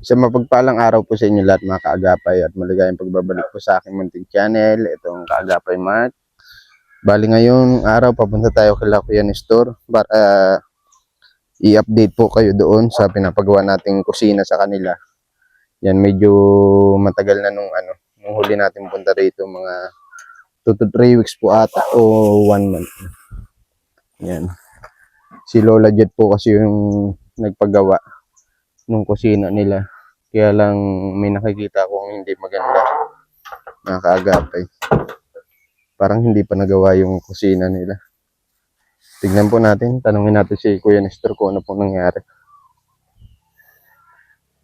Sa mapagpalang araw po sa inyo lahat mga kaagapay at maligayang pagbabalik po sa aking munting channel. Itong Kaagapay Mart. Bali ngayong araw papunta tayo kay Kuya Nestor para i-update po kayo doon sa pinapagawa nating kusina sa kanila. Yan, medyo matagal na nung huli natin punta rito, mga 2 to 3 weeks po ata o 1 month. Yan. Si Lola Jet po kasi yung nagpagawa nung kusina nila. Kaya lang may nakikita akong hindi maganda, mga kaagapay. Parang hindi pa nagawa yung kusina nila. Tignan po natin, tanungin natin si Kuya Nestor kung ano pong nangyari.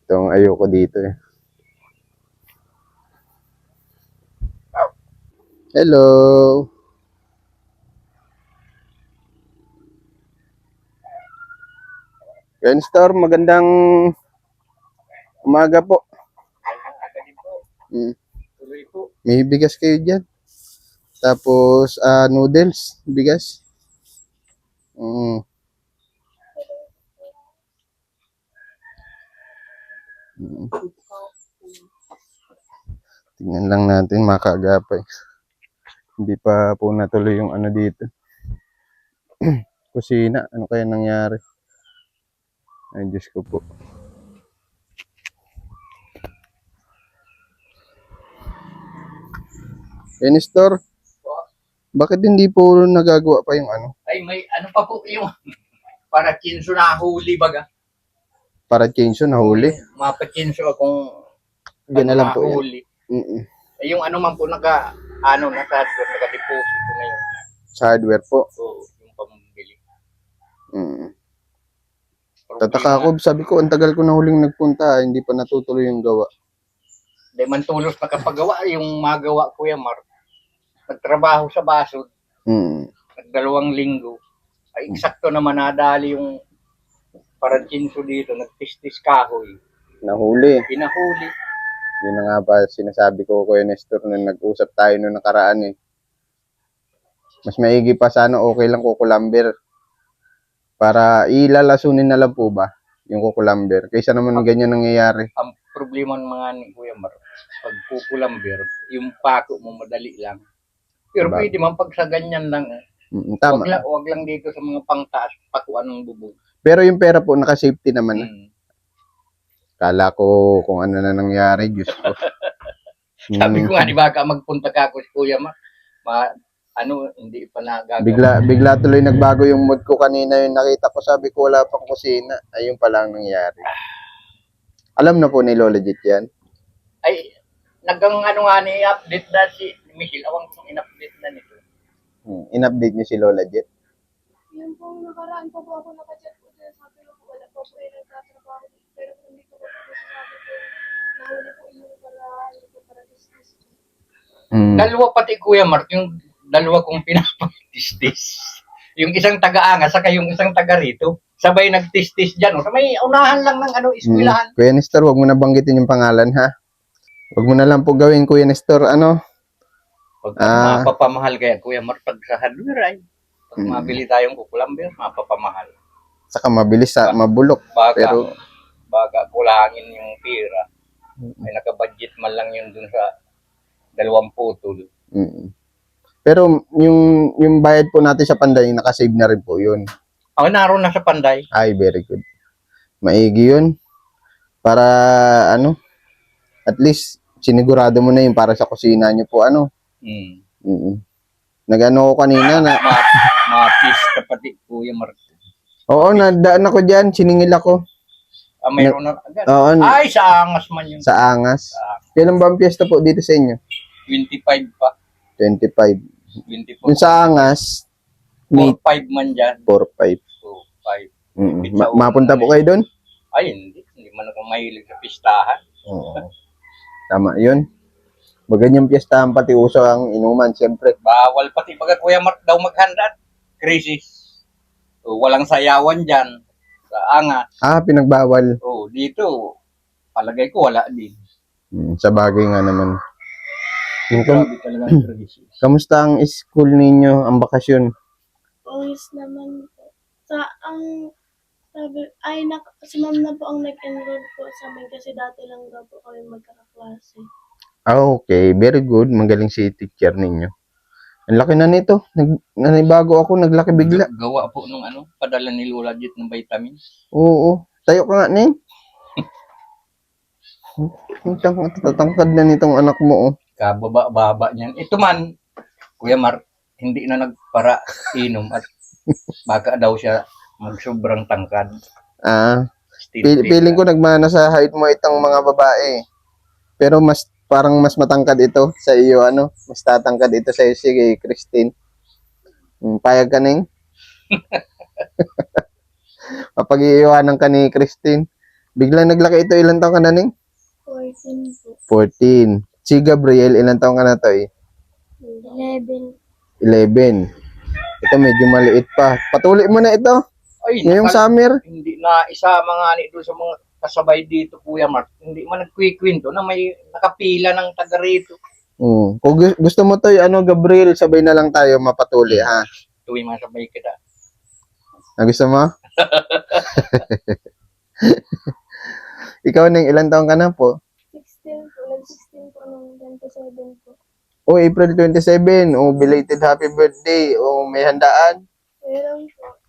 Itong ayoko dito eh. Hello! Kuya Nestor, magandang umaga po. May bigas kayo dyan. Tapos noodles, bigas. Tingnan lang natin mga kaagapay. Hindi pa po natuloy yung dito. Kusina, ano kaya nangyari? Ay, Diyos ko po. Nestor, bakit hindi po nagagawa pa yung Ay, may ano pa po yung para kinso na huli baga. Para kinso na huli? Mapakinso akong Yan na lang po huli. Ay, yung ano man po naka naka-deposito na yun. Sa hardware po? Oo, yung pambili. Tataka ako, sabi ko, ang tagal ko na huling nagpunta, hindi pa natutuloy yung gawa. Hindi man tulos nakapagawa, yung magawa ko yan, Mark. Nagtrabaho sa basod. Nag2 linggo. Ay, eksakto naman nadali yung parang kinso dito, nagtistis kahoy. Nahuli. Pinahuli. Yun na nga ba sinasabi ko, Kuya Nestor, nung nag-usap tayo nung nakaraan eh. Mas maigi pa sana okay lang kukulamber. Para ilalasunin na lang po ba yung kukulamber. Kaysa naman ganyan nangyayari. Ang problema ng mga ni Kuya Mar, pag kukulamber, yung pako mo madali lang. Pero diba? Pwede man pag sa ganyan lang. Tama. Wag lang dito sa mga pangtaas, pakuan ng bubog. Pero yung pera po, naka-safety naman. Kala ko kung ano na nangyari, Diyos ko. Sabi ko nga, di ba ka magpunta ka ako si Kuya Mar, hindi pa nagagawa. Bigla tuloy nagbago yung mood ko kanina, yung nakita ko, sabi ko wala pang kusina. Ayun pa lang nangyari. Alam na po ni Lola Jet yan? Ay, update na si Michelle. Awang kung in-update na nito. In-update niyo si Lola Jet? Yan po, nakaraan po ako nakachat po dyan. Sabi ko po, wala po po yung nagtatrabaho. Pero kung hindi ko po sabi ko, nahuli po yung para business. Dalawa pati Kuya Mark, yung dalawa kong pinapatistis. Yung isang taga-angas, saka yung isang taga rito. Sabay nagtistis dyan. Sa may unahan lang ng eskwelahan. Kuya Nestor, wag mo na banggitin yung pangalan ha. Wag mo na lang po gawin, Kuya Nestor, Pag mapapamahal kaya Kuya Mark, pag sa hardware ay. Pag mabili tayong kukulamber, mapapamahal. Saka mabilis mabulok. Baga kulangin yung pera. Ay nakabudget man lang yun dun sa 2 putol. Pero yung bayad po natin sa Panday, nakasave na rin po yun. Naroon na sa Panday. Ay, very good. Maigi yun. Para at least sinigurado mo na yun para sa kusina nyo po Nagano ko kanina na mapista pati Kuya Mark. Oo, nadaan ako diyan, siningil ako. Mayroon na agad. Ay, sa Angas man yun. Sa Angas. Kailan ba ang piyesta po dito sa inyo? 25 pa. 25. 24. Yung sa Angas, 4-5 man dyan. 4-5. 4-5. Mapunta po kayo doon? Ay, hindi. Hindi man ako mahilig sa pistahan. Oo. Tama yun. Maganyang piyestahan pati uso ang inuman, siyempre. Bawal pati pag Kuya Mark daw maghanda. Krisis. Walang sayawan dyan. Sa Angas. Pinagbawal. Dito. Palagay ko wala din. Sa bagay nga naman. Grabe talaga ang krisis. Kamusta ang school ninyo, ang bakasyon? Oyos naman po. Si ma'am na po ang nag-enroll po sa amin kasi dati lang daw po kami magkakaklase. Okay, very good. Magaling si teacher ninyo. Ang laki na nito. Nanibago ako, naglaki bigla. Gawa po nung padala ni Lola Jet ng vitamins. Oo. Tayo ka nga, Ning. Tatangkad na nitong anak mo, oh. Kababa-baba niyan. Ito man, Kuya Mark, hindi na nagpara inom at baka daw siya magsobrang tangkad. Feeling ko nagmana sa height mo itong mga babae. Pero parang mas matangkad ito sa iyo, mas tatangkad ito sa iyo si Christine. Payag ka, Ning? Mapag-iiwanan ka ni Christine. Biglang naglaki ito, ilang taon ka na, Ning? 14 po. 14. Si Gabriel, ilang taon ka na to, 11. 11. Ito medyo maliit pa. Patuloy mo na ito. Ay, Ngayong summer. hindi na isama nga doon sa mga kasabay dito, Kuya Mark. Hindi man nagkwikwento na may nakapila ng taga rito. Kung gusto mo to, Gabriel, sabay na lang tayo mapatuloy, ha? Tuwing masabay kita. Gusto mo? Ikaw, Ning, ilang taon ka na po? 16 po. Nag-16 po nung 27 po. O, April 27. O, belated happy birthday. O, may handaan. Meron po.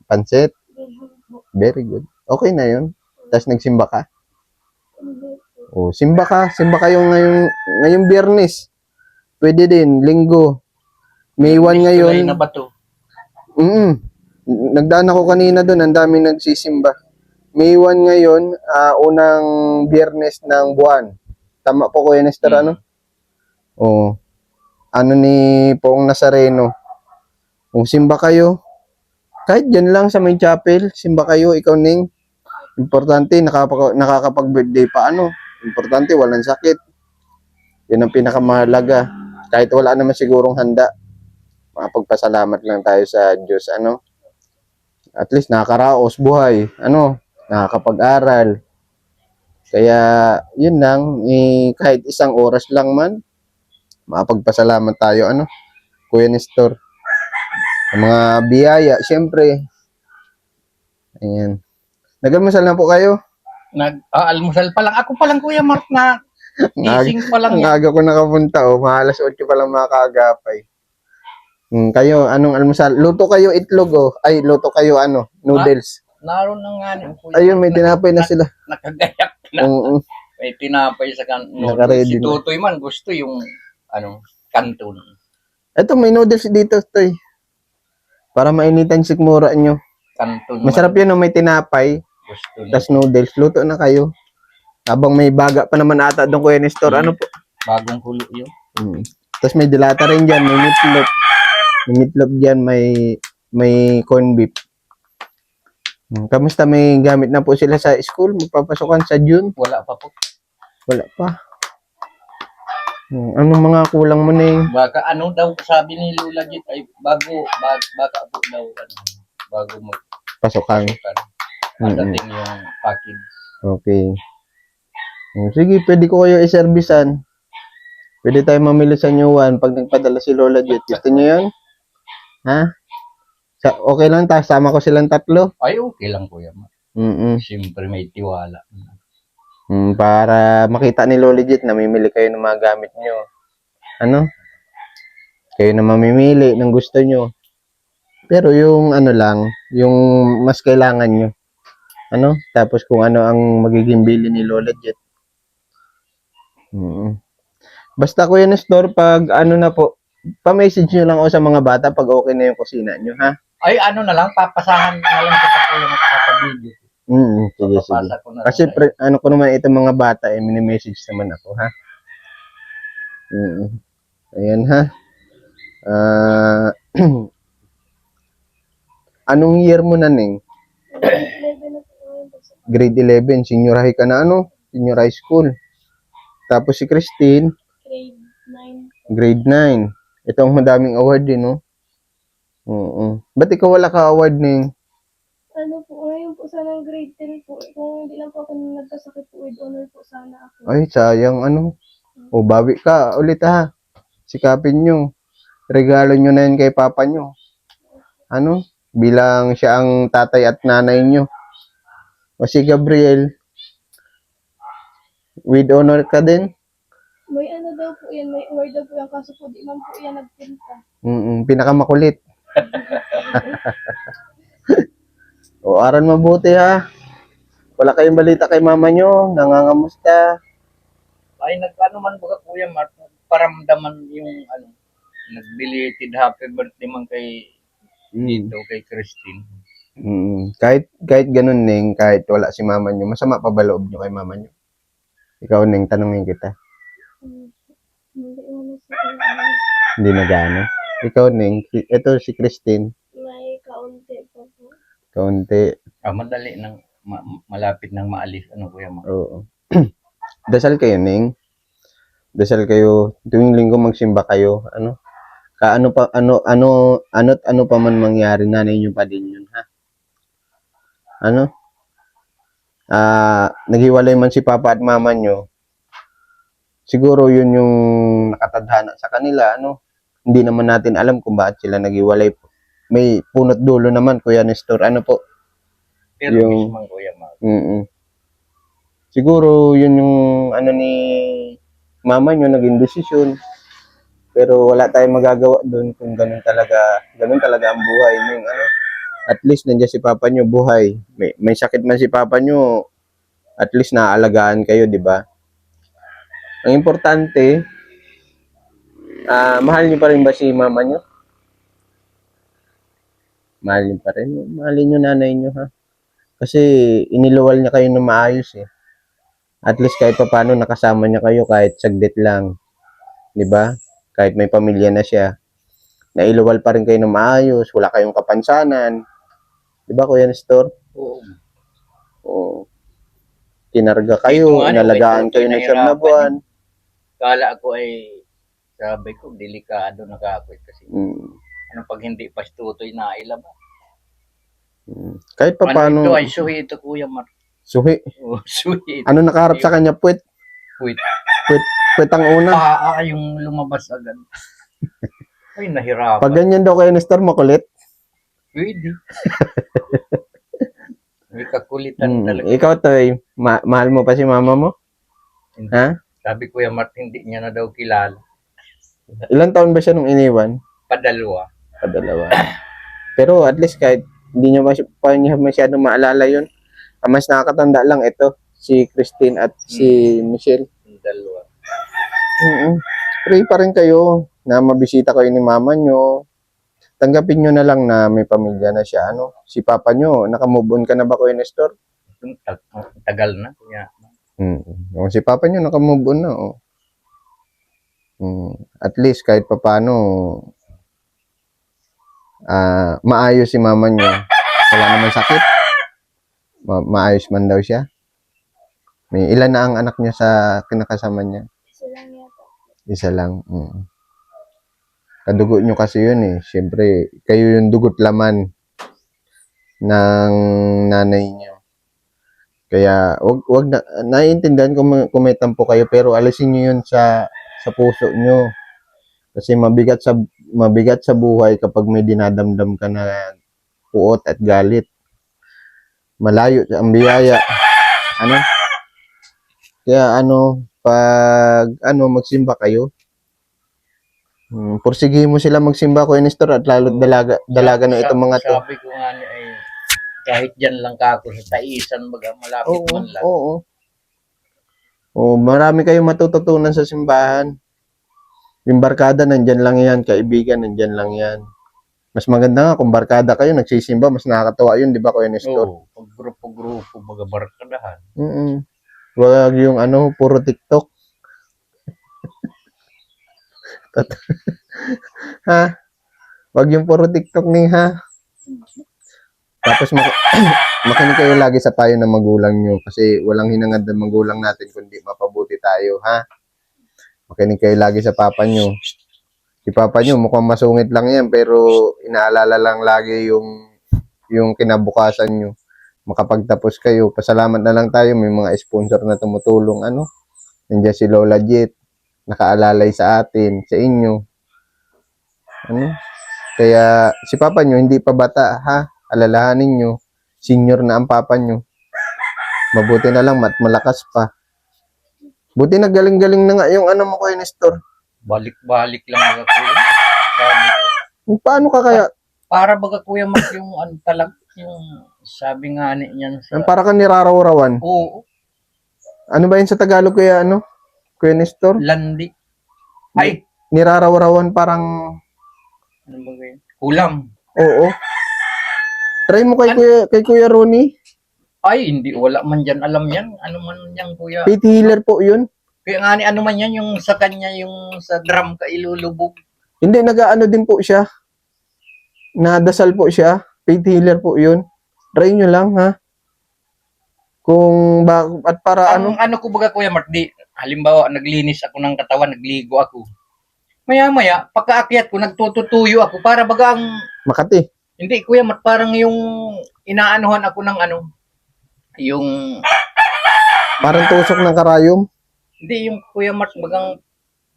Pansit. Meron po. Very good. Okay na yun. Tapos nagsimba ka. Hindi po. O, simba ka. Simba kayo ngayong Biyernes. Pwede din. Linggo. May 1 ngayon. Tuloy na ba to? Nagdaan ako kanina doon. Ang dami nagsisimba. May 1 ngayon. Unang Biyernes ng buwan. Tama po, Kuya Nestor, ano? O, ni Poong Nazareno. Kung simba kayo, kahit dyan lang sa may chapel, simba kayo, ikaw, Ning. Importante, nakakapag-birthday pa, Importante, walang sakit. Yun ang pinakamahalaga. Kahit wala naman sigurong handa, makapagpasalamat lang tayo sa Diyos, At least nakakaraos buhay, nakakapag-aral. Kaya, yun lang, kahit isang oras lang man, makapagpasalamat tayo, Kuya Nestor. Ang mga biyaya, syempre. Ayan. Nag-almusal na po kayo? Almusal pa lang. Ako pa lang, Kuya Mark, na gising pa lang. Ang aga ko nakapunta, maalas 8 pa lang makakagapay. Kayo, anong almusal? Luto kayo itlog, luto kayo, noodles. Naroon na nga ni Kuya. Ayun, may tinapay na sila. Nakagayak na. May tinapay sa Naka-ready si na. Tutoy man, gusto yung, kanton. Ito, may noodles dito, Toy. Para mainitan sikmura nyo. Kanton. Masarap yan, may tinapay. Gusto Tas noodles, luto na kayo. Habang may baga pa naman ata doon, Kuya Nestor, Bagong kulo yun. Tas may dilata rin dyan, may meatloaf. May meatloaf dyan, may corn beef. Kamusta, may gamit na po sila sa school? Magpapasokan sa June? Wala pa po. Wala pa. Anong mga kulang mo, Ning? Baka daw sabi ni Lola Jet ay baka po daw bago Pasokan. dating yung package. Okay. Sige, pwede ko kayo iservisan. Pwede tayo mamili sa New One pag nagpadala si Lola Jet. Gusto niyo yun? Ha? Okay lang, sama ko silang 3. Ay, okay lang, Kuya Mark. Siyempre may tiwala. Para makita ni Lola Jet na mamimili kayo ng mga gamit nyo. Kayo na mamimili ng gusto nyo. Pero yung lang, yung mas kailangan nyo. Tapos kung ano ang magiging bili ni Lola Jet. Basta, Kuya Nestor, pag na po, pa-message nyo lang ako sa mga bata pag okay na yung kusina nyo, ha? Ay, na lang, papasahan na lang kita po yung magpapabideo. Sige. Papasa ko na lang. Kasi ko naman itong mga bata, mini-message naman ako, ha? Ayan, ha? Anong year mo na, Ning? 11 na po ngayon po sa Grade 11, senior high ka na, Senior high school. Tapos si Christine, grade 9. grade 9. Ito ang madaming award din, no? Ba't ikaw wala ka award, Ning? Ngayon po sana grade 10 po. Kung hindi lang po ako nagkasakit po, with honor po sana ako. Ay, sayang, bawi ka ulit, ha? Sikapin nyo. Regalo nyo na yun kay papa nyo. Bilang siya ang tatay at nanay nyo. O si Gabriel, with honor ka din? May ano daw po yan, may award daw po yan, kaso po di man po yan nagpunta. Pinakamakulit. O, aral mabuti ha. Wala kayong balita kay mama nyo, nangangamusta. Ay, nag-ano man ba Kuya Mark, paramdaman yung ano, nag-belated happy birthday man kay dito, kay Christine. Kahit ganun Ning, kahit wala si mama nyo, masama pa ba loob nyo kay mama nyo? Ikaw Ning, tanongin kita. Hindi mo sa ano, Hindi na gaano. Ikaw Ning, ito si Christine, may kaunti pa po. kaunti. Madali nang malapit nang maalis ano Kuya Mark. Oo. Dasal kayo Ning. Dasal kayo tuwing linggo magsimba kayo, ano? Ano pa man mangyari, nanay nyo pa din yun, ha? Ano? Naghiwalay man si papa at mama nyo, siguro yun yung nakatadhana sa kanila, ano? Hindi naman natin alam kung bakit sila naghiwalay. May punot dulo naman, Kuya Nestor, ano po? Pero Yung- mismo Kuya Mark. Siguro yun yung ano ni mama nyo naging desisyon. Pero wala tayong magagawa doon kung ganun talaga ang buhay ng ano. At least nandiyan si papa nyo buhay. May sakit man si papa nyo, at least naaalagaan kayo, di ba? Ang importante, mahal nyo pa rin ba si mama nyo? Mahal nyo pa rin. Mahalin nyo nanay nyo, ha? Kasi iniluwal niya kayo na maayos, eh. At least kahit pa paano nakasama niya kayo kahit saglit lang. 'Di ba? Kahit may pamilya na siya. Nailuwal pa rin kayo na maayos, wala kayong kapansanan. 'Di ba, Kuya Nestor? Oo. Oo. Kinarga kayo, Ito nga, inalagaan kayo ng siyam na buwan. Kala ko ay sabi ko delikado na kakwit kasi ano pag hindi pastutoy na ilabas. Kahit pa Ano paano, ito ay suhi ito Kuya Mark. suhi. Oh, suhi ito. Ano nakaharap sa kanya? Puwet. Wait. Puwet ang una. Yung lumabas agad. Ay, nahirapan. Pag ganyan daw Kuya Nestor, makulit. Pwede. May kakulitan talaga. Ikaw, Toy, mahal mo pa si mama mo? Hindi. Ha? Sabi Kuya Mark, hindi niya na daw kilala. Ilang taon ba siya nung iniwan? Padalwa. Dalawa. Pero at least kahit hindi niya masyadong maalala yun. Ang mas nakakatanda lang ito, si Christine at si Michelle. Dalawa. Pray pa rin kayo na mabisita kayo ni mama nyo. Tanggapin nyo na lang na may pamilya na siya. Ano? Si papa nyo, nakamove on ka na ba, Kuya Nestor? Tagal na. Kuya. O, si papa nyo, nakamove on na. Oh. At least kahit papano, maayos si mama nyo. Wala naman sakit. Maayos man daw siya. May ilan na ang anak niya sa kinakasama niya? Isa lang yata. Isa lang. Kadugo nyo kasi yun eh. Siyempre, kayo yung dugot laman ng nanay niyo. Kaya, wag na, naiintindihan kung may tampo kayo, pero alisin nyo yun sa puso nyo. Kasi mabigat sa buhay kapag may dinadamdam ka na puot at galit. Malayo ang biyaya. Ano? Kaya pag magsimba kayo, pursige mo sila magsimba, Kuya Nestor, at lalo't dalaga na itong mga to. Sabi ko nga niya ay kahit dyan lang ka ako sa Taisan, malapit man lang. Oo, marami kayong matututunan sa simbahan. Yung barkada, nandyan lang yan. Kaibigan, nandyan lang yan. Mas maganda nga kung barkada kayo, nagsisimba, mas nakakatawa yun, di ba, Kuya Nestor? Oo, pag grupo-grupo, barkadahan. Wag yung puro TikTok. Ha? Wag yung puro TikTok ni ha. Tapos makinig kayo lagi sa payo ng magulang nyo kasi walang hinangad ng magulang natin kundi mapabuti tayo, ha? Makinig kayo lagi sa papa nyo. Si papa nyo mukhang masungit lang yan pero inaalala lang lagi yung kinabukasan nyo. Makapagtapos kayo, pasalamat na lang tayo, may mga sponsor na tumutulong, nandiyan si Lola Jet, nakaalalay sa atin, sa inyo. Kaya si papa nyo hindi pa bata, ha? Alalahanin nyo, senior na ang papa nyo. Mabuti na lang, malakas pa. Buti na galing-galing na nga yung ano mo, Kuya Nestor. Balik-balik lang baga kuya. Sabi ko, Paano ka kaya? para baga kuya Mark yung ano talag, yung sabi nga niyan sa... Para ka niraraw-rawan. Oo, Ano ba yun sa Tagalog, Kuya, Kuya Nestor? landi. Ay, Niraraw-rawan parang, ano ba yun? Kulam. oo. Try mo kay Kuya Ronnie. Ay, hindi, wala man dyan. Alam yan. Ano man yan, kuya. Pit healer po yun. Kaya nga ni, ano man yan, yung sa kanya, yung sa drum ka ilulubog. Hindi, nag-ano din po siya. Nadasal po siya. Pit healer po yun. Try nyo lang, ha? Kung at para Ang ano ko baga, kuya Mark, di, halimbawa, naglinis ako ng katawan, nagligo ako. Maya-maya, pagkaakyat ko, nagtututuyo ako, para baga ang, Makati. hindi, kuya Mark, parang yung inaanuhan ako ng ano, yung, Parang tusok ng karayom. hindi, yung kuya Mark, bagang,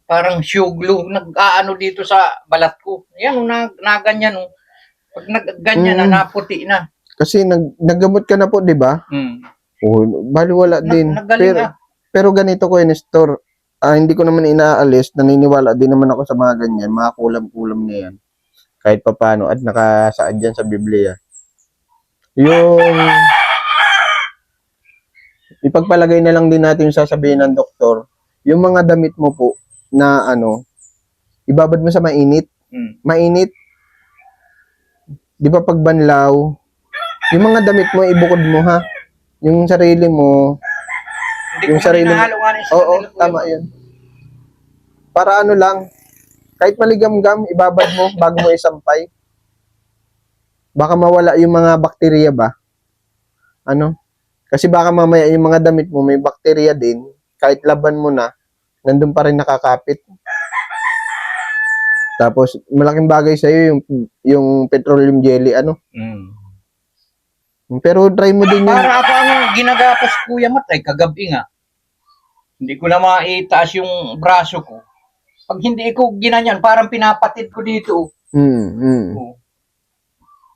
parang shoe glue, nag-aano dito sa balat ko. Yan, naganyan, oh. Pag nagganyan na, naputi na. Kasi naggamot ka na po, di ba? Hmm. Oh, bali wala din. Nagaling na. Pero ganito, Kuya Nestor, hindi ko naman inaalis, naniniwala din naman ako sa mga ganyan, mga kulam-kulam na yan. Kahit papano, at nakasaad dyan sa Biblia. Yung ipagpalagay na lang din natin yung sasabihin ng doktor, yung mga damit mo po na ibabad mo sa mainit. Mainit. Di ba pag banlaw, yung mga damit mo, ibukod mo, ha? Yung sarili mo, Hindi yung ko sarili mo. hinahalo nga rin sa Oo, kanila, kuya tama Mark. yun. Para ano lang, kahit maligam-gam, ibabad mo bago mo isampay. Baka mawala yung mga bakterya ba? Kasi baka mamaya yung mga damit mo may bakterya din, kahit laban mo na, nandun pa rin nakakapit. Tapos, malaking bagay sa'yo yung petroleum jelly, Pero try mo din yun. Para ako ang ginagapas, kuya Mark, ay kagabi nga. Hindi ko na maitaas yung braso ko. Pag hindi ko ginanyan, parang pinapatid ko dito. Oh.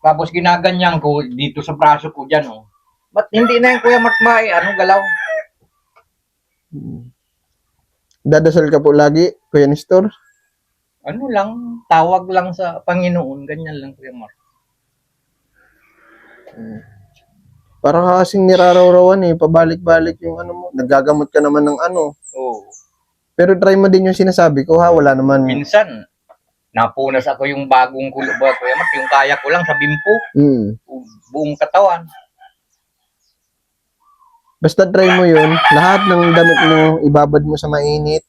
Tapos ginaganyan ko dito sa braso ko dyan. Oh. Ba't hindi na yung kuya Mark galaw? Dadasal ka po lagi, Kuya Nestor? Ano lang, tawag lang sa Panginoon, ganyan lang kuya Mark. Parang kasing niraraw-rawan pabalik-balik yung mo. Nagagamot ka naman ng Oo. Pero try mo din yung sinasabi ko, ha? Wala naman. Minsan, napunas ako yung bagong kulo ba, kuya Mark, yung kaya ko lang sa bimpo, buong katawan. Basta try mo yun. Lahat ng damit mo, ibabad mo sa mainit.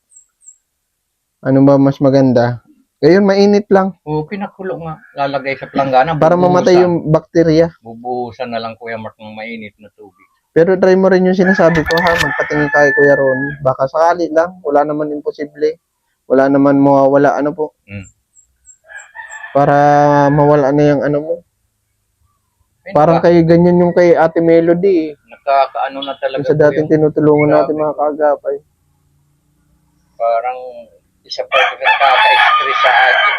Ano ba mas maganda? Ngayon, mainit lang. Oo, pinakulo nga. Lalagay sa planggana. Para mamatay yung bakterya. Bubuhusan na lang kuya Mark ng mainit na tubig. Pero try mo rin yung sinasabi ko, ha? Magpatingin kay Kuya Ronnie. Baka sakali lang. Wala naman imposible. Wala naman mawawala. Po? Para mawala na yung mo. Parang kayo ganyan yung kay Ate Melody. Nakakaano na talaga. Yung sa dating tinutulungan natin mga kaagapay. Parang isa pa rin nakaka-express sa akin.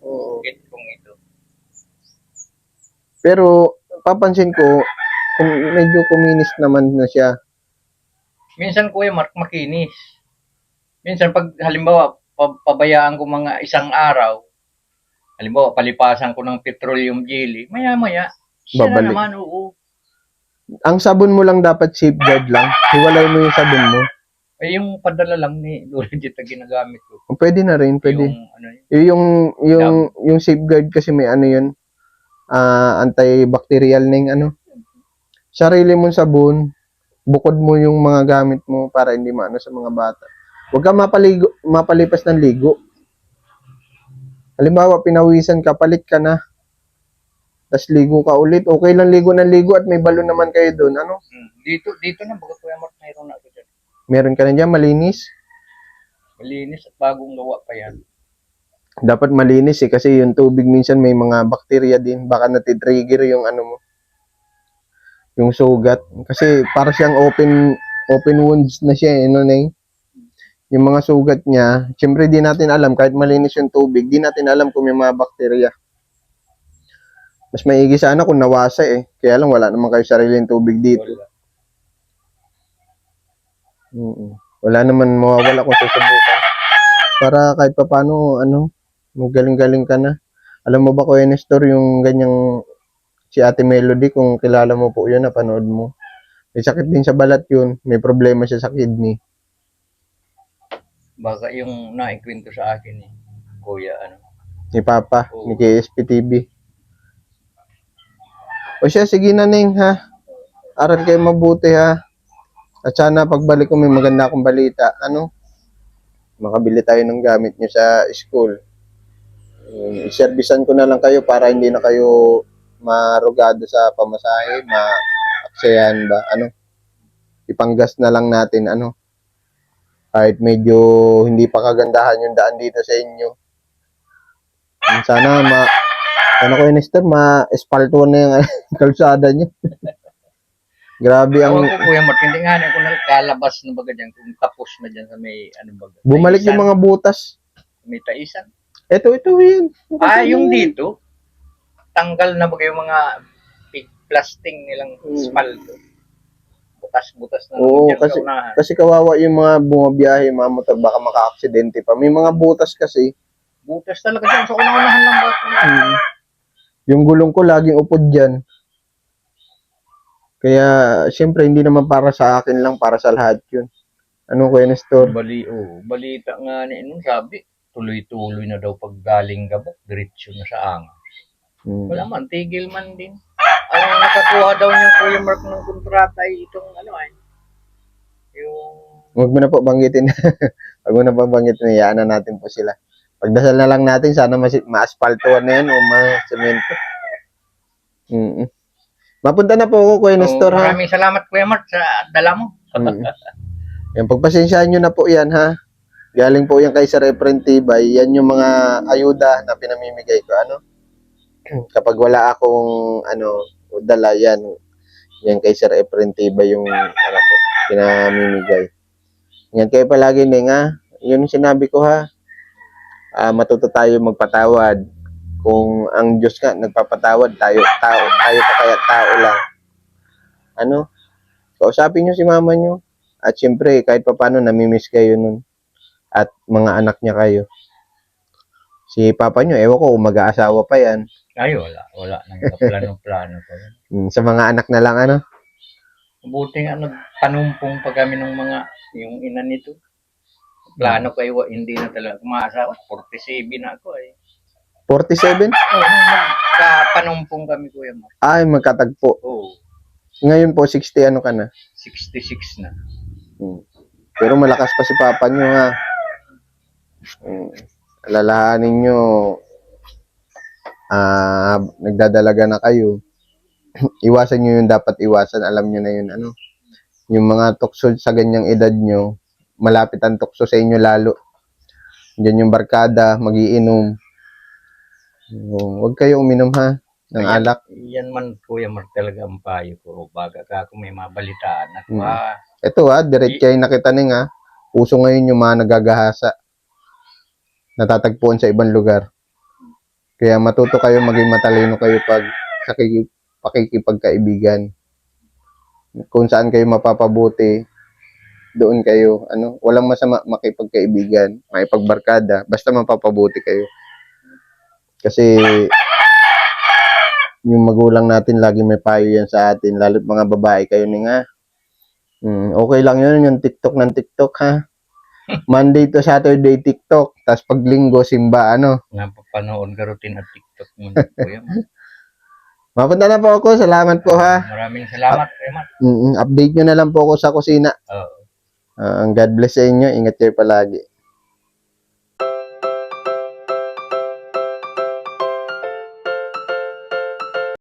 Oo. Kung ito. Pero papansin ko, medyo kuminis naman na siya. Minsan kuya Mark, makinis. Minsan pag halimbawa pabayaan ko mga isang araw, halimbawa palipasan ko ng petroleum jelly, maya-maya, siya Babalik. na naman, oo. Ang sabon mo lang dapat safeguard lang. Hiwalay mo yung sabon mo. Ay, yung padala lang ni Lola Jetta ginagamit ko. Pwede na rin, pwede. Yung, Yung safeguard kasi may yun, antibacterial na yung sarili mong sabon, bukod mo yung mga gamit mo para hindi maano sa mga bata. Huwag ka mapalipas ng ligo. Halimbawa, pinawisan ka, palit ka na. Tapos ligo ka ulit. Okay lang ligo ng ligo at may balon naman kayo doon. Dito na, baga kuya Mark, mayroon na ito dyan. Meron ka na dyan, malinis. Malinis at bagong gawa pa yan. Dapat malinis kasi yung tubig minsan may mga bakterya din. Baka natitrigger yung mo. Yung sugat. Kasi para siyang open wounds na siya. Yung mga sugat niya, siyempre di natin alam, kahit malinis yung tubig, di natin alam kung may mga bakterya. Mas maigi sana kung nawasa Kaya lang wala naman kayo sariling tubig dito. Wala naman mawawala kung susubukan. Para kahit papaano, magaling-galing ka na. Alam mo ba, Kuya Nestor, yung ganyang si Ate Melody, kung kilala mo po yun, napanood mo. May sakit din sa balat yun. May problema siya sa kidney. Baka yung naikwento sa akin eh, kuya, Ni Papa, Oo. ni KSPTV. O siya, sige na, Ning, ha? Aral kayo mabuti, ha? At sana pagbalik ko may maganda akong balita. Makabili tayo ng gamit nyo sa school. Iservisan ko na lang kayo para hindi na kayo marugado sa pamasahe, maaksayan ba, ipanggas na lang natin, kahit medyo hindi pa kagandahan yung daan dito sa inyo. Sana Kuya Nestor, ma-espaltuhan na yung kalsada nyo. Grabe Ang ang, kuya Mark, hindi nga ako nagkalabas na baga dyan, kung tapos na dyan sa may, baga, bumalik yung mga butas. may taisan. Ito, yan. Yung dito, tanggal na baga yung mga plastic nilang spalto. Butas-butas na Oo, dyan kasi, sa unahan. kasi kawawa yung mga bumabiyahe, mga motor, baka maka-aksidente pa. May mga butas kasi. Butas talaga dyan sa unahan lang ba? Yung gulong ko laging upod dyan. Kaya, siyempre, hindi naman para sa akin lang, para sa lahat yun. Kuya Nestor? Balita nga ni nung sabi, tuloy-tuloy na daw pag galing Gabok, diretso na sa Angas. Wala man, tigil man din. Ang nakakuha daw niya Kuya Mark ng kontrata ay itong yung... Huwag mo na po banggitin. Huwag mo na po banggitin. Iyaan na natin po sila. Pagdasal na lang natin, sana ma-aspaltuhan na yan o ma-semento. Mapunta na po ako, Kuya Nestor, ha? Maraming salamat Kuya Mark sa dala mo. Yan, pagpasensyaan nyo na po yan, ha? Galing po yan kay Sir Efren Tibay. Yan yung mga ayuda na pinamimigay ko, Kapag wala akong, dala, yan kay Sir Efren Tibay yung, ko, pinamimigay. Yan kayo palagi, Ning, ha? Yun yung sinabi ko, ha? Matuto tayo magpatawad. Kung ang Diyos nga nagpapatawad, tayo pa kaya tao lang. Kausapin nyo si mama nyo. At syempre, kahit papano, namimiss kayo nun. At mga anak niya kayo. Si papa nyo, ewan ko, mag-aasawa pa yan. Ay, wala nang plano-plano pa. Sa mga anak na lang, Buti nga nagpanumpong pa kami ng yung ina nito. Plano kayo, hindi na talaga kumaasawa. 47 na ako eh. 47? Oo, magkapanumpong kami Kuya Mark. Ay, magkatagpo. Oo, Ngayon po, 60 ka na. 66 na. Pero malakas pa si papa nyo, ha? Alalahanin nyo, nagdadalaga na kayo. Iwasan nyo yung dapat iwasan. Alam nyo na yun, Yung mga tukso sa ganyang edad nyo, malapit ang tukso sa inyo lalo. Diyan yung barkada, magiinom. Huwag kayo uminom, ha? Ng alak. Yan man Kuya Mark talaga ang payo ko. Baga ka kung may mabalitaan. At Ito, direct kayo nakita Ning, ha? Uso ngayon yung mga nagagahasa. Natatagpuan sa ibang lugar. Kaya matuto kayo, maging matalino kayo pag sa pakikipagkaibigan. Kung saan kayo mapapabuti, doon kayo, walang masama makipagkaibigan, makipagbarkada, basta mapapabuti kayo. Kasi, yung magulang natin, lagi may payo yan sa atin, lalo't mga babae kayo, Ning, ha? Okay lang yun, yung TikTok ng TikTok, ha? Monday to Saturday, TikTok, tapos pag linggo, simba, napapanood ka routine at TikTok mo Kuya Mark. Mapunta na po ako, salamat po, ha? Maraming salamat Kuya Mark. Update nyo na lang po ako sa kusina. Oo. God bless sa inyo. Ingat kayo palagi.